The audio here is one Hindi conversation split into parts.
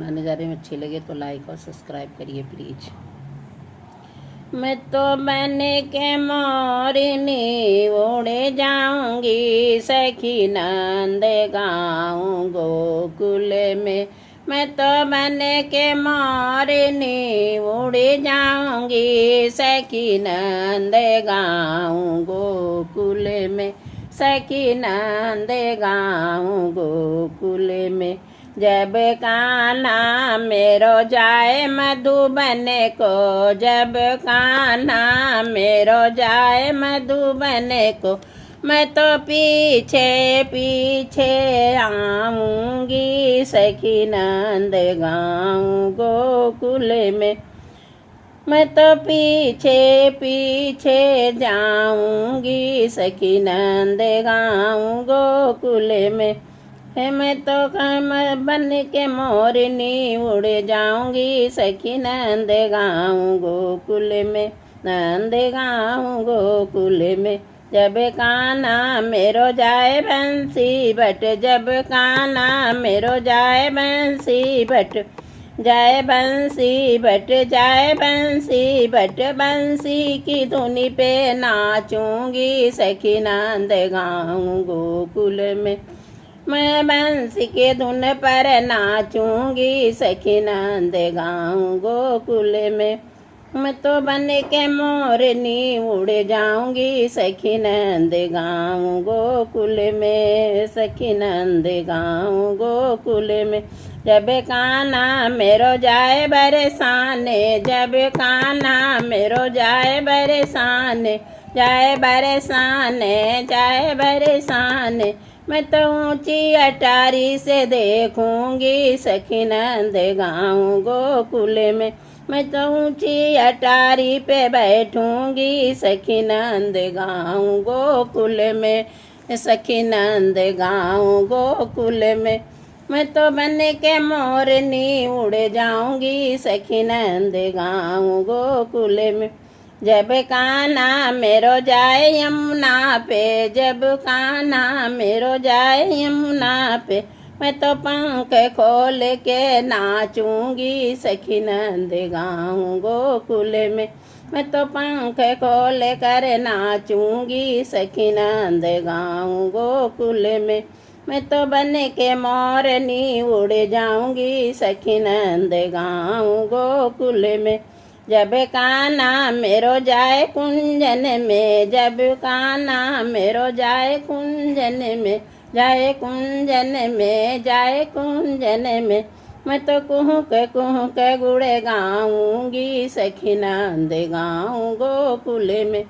बनाने जा रही हूँ। अच्छी लगे तो लाइक और सब्सक्राइब करिए प्लीज। मैं तो बन के मोरनी उड़े जाऊंगी सखी नंद गाँव गोकुल में। मैं तो बन के मोरनी उड़े जाऊंगी सखी नंद गाँव गोकुल में। सखी नंद गाँव गोकुल में। जब कान्हा मेरो जाए मधुबन को, जब कान्हा मेरो जाए मधुबन को, मैं तो पीछे पीछे आऊंगी सखी नंद गाँव गोकुल में। मैं तो पीछे पीछे जाऊंगी सखी नंद गाँव गोकुल में। मैं तो बन के मोरनी उड़ जाऊंगी सखी नंद गाँव गोकुल में। नंद गाँव गोकुल में। जब कान्हा मेरो जाए बंसी बट, जब कान्हा मेरो जाए बंसी बट, जाए बंसी बट, जाए बंसी बट, बंसी की धुनी पे नाचूंगी सखी नंद गाँव गोकुल में। मैं बंसी के धुन पर नाचूंगी सखी नंद गाँव गोकुल में। मैं तो बन के मोरनी उड़ जाऊंगी सखी नंद गाँव गोकुल में। सखी नंद गाँव गोकुल में। जब कान्हा मेरो जाए बरसाने, जब कान्हा मेरो जाए बरसाने, जाए बरसाने, जाए बरसाने, मैं तो ऊंची अटारी से देखूंगी सखी नंद गाँव गोकुल में। मैं तो ऊंची अटारी पे बैठूंगी सखी नंद गाँव गोकुल में। सखी नंद गाँव गोकुल में। मैं तो बन के मोरनी उड़ जाऊंगी सखी नंद गाँव गोकुल में। जब कान्हा मेरो जाए यमुना पे, जब कान्हा मेरो जाए यमुना पे, मैं तो पंख खोल के नाचूंगी सखी नंद गाँव गोकुल में। मैं तो पंख खोल कर नाचूंगी सखी नंद गाँव गोकुल में। मैं तो बन के मोरनी उड़ जाऊंगी सखी नंद गाँव गोकुल में। जब कान्हा मेरो जाए कुंजन में, जब कान्हा मेरो जाए कुंजन में, जाए कुंजन में, जाए कुंजन में, मैं तो कुहुक कुहुक गुड़े गाऊंगी सखी नंद गाँव गोकुल में।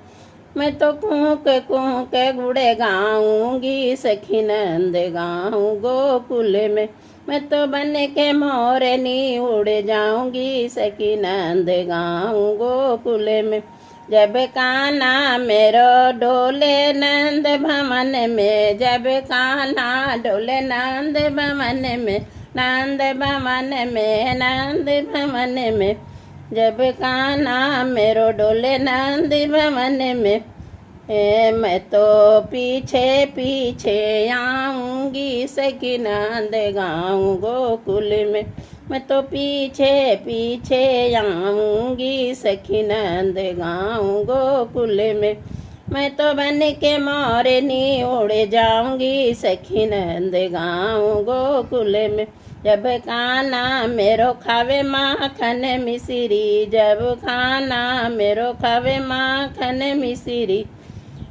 मैं तो कुहुक कुहुक गुड़े गाऊंगी सखी नंद गाँव गोकुल में। मैं तो बन के मोरनी उड़ जाऊंगी सखी नंद गाँव गोकुल में। जब कान्हा मेरो डोले नंद भवन में, जब कान्हा डोले नंद भवन में, नंद भवन में, नंद भवन में, जब कान्हा मेरो डोले नंद भवन में, मैं तो पीछे पीछे आऊंगी सखी नंद गाँव गोकुल में। मैं तो पीछे पीछे आऊंगी सखी नंद गाँव गोकुल में। मैं तो बन के मोरनी उड़ जाऊंगी सखी नंद गाँव गोकुल में। जब कान्हा मेरो खावे माखन मिश्री, जब कान्हा मेरो खावे माखन मिश्री,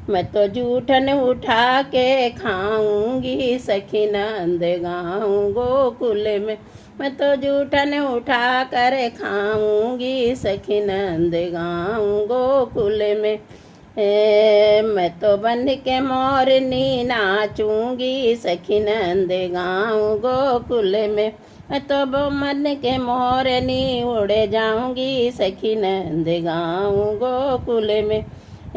मैं तो जूठन उठा के खाऊंगी सखी नंद गाँव गोकुल में। मैं तो जूठन उठा कर खाऊंगी सखी नंद गाँव गोकुल में। मैं तो बन के मोरनी नाचूंगी सखी नंद गाँव गोकुल में। मैं तो मन के मोरनी उड़ जाऊंगी सखी नंद गाँव गोकुल में।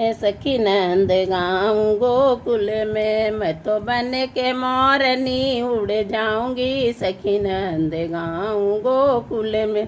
सखी नंद गाँव गोकुल में। मैं तो बन के मोरनी उड़ जाऊंगी सखी नंद गाँव गोकुल में।